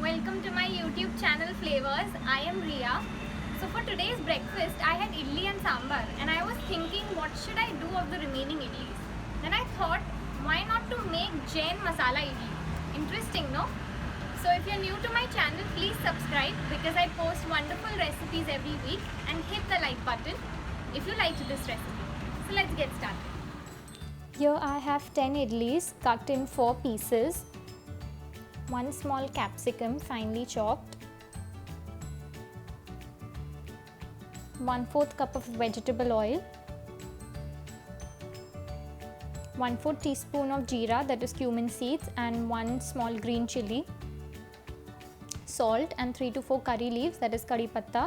welcome to my YouTube channel Flavors. I am Riya. So for today's breakfast I had idli and sambar and I was thinking what should I do of the remaining idlis. Then I thought why not to make Jain Masala Idli. Interesting, no? So if you're new to my channel, please subscribe because I post wonderful recipes every week, and hit the like button if you liked this recipe. So let's get started. Here I have 10 idlis cut in 4 pieces, 1 small capsicum finely chopped, 1/4 cup of vegetable oil, 1/4 teaspoon of jeera, that is cumin seeds, and 1 small green chilli, salt and 3 to 4 curry leaves, that is curry patta,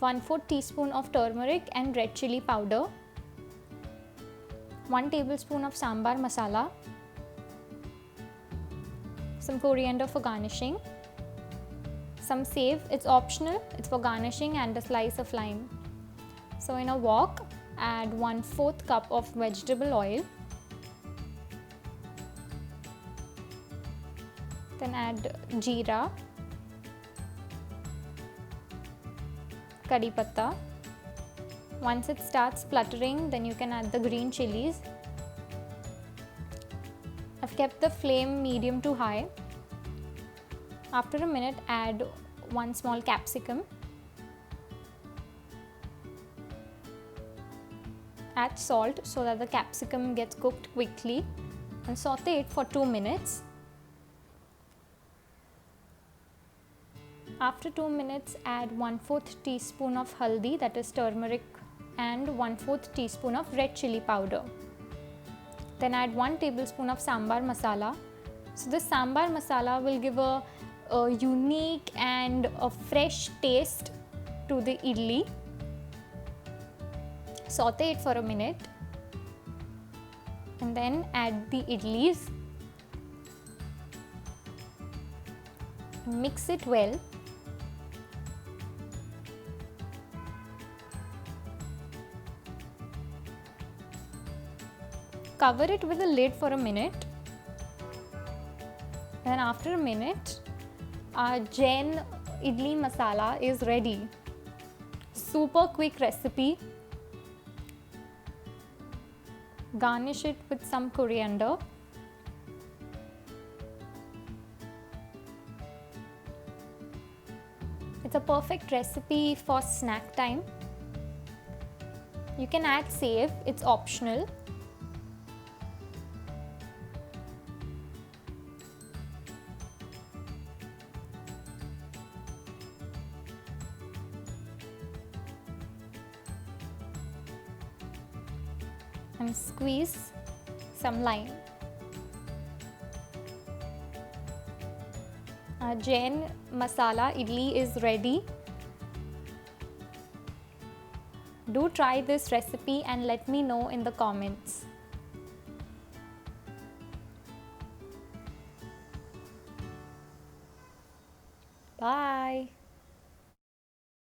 1/4 teaspoon of turmeric and red chilli powder, 1 tablespoon of sambar masala, some coriander for garnishing, some save, it's optional, it's for garnishing, and a slice of lime. So in a wok, add 1/4 cup of vegetable oil, then add jeera, curry patta. Once it starts spluttering, then you can add the green chilies. I've kept the flame medium to high. After a minute, add 1 small capsicum. Add salt so that the capsicum gets cooked quickly and sauté it for 2 minutes. After 2 minutes, add 1/4 teaspoon of haldi, that is turmeric, and 1/4 teaspoon of red chilli powder. Then add 1 tablespoon of sambar masala. So this sambar masala will give a unique and a fresh taste to the idli. Sauté it for a minute and then add the idlis. Mix it well. Cover it with a lid for a minute, and after a minute, our Jain idli masala is ready. Super quick recipe. Garnish it with some coriander. It's a perfect recipe for snack time. You can add save, it's optional. And squeeze some lime. Jain Masala Idli is ready. Do try this recipe and let me know in the comments. Bye.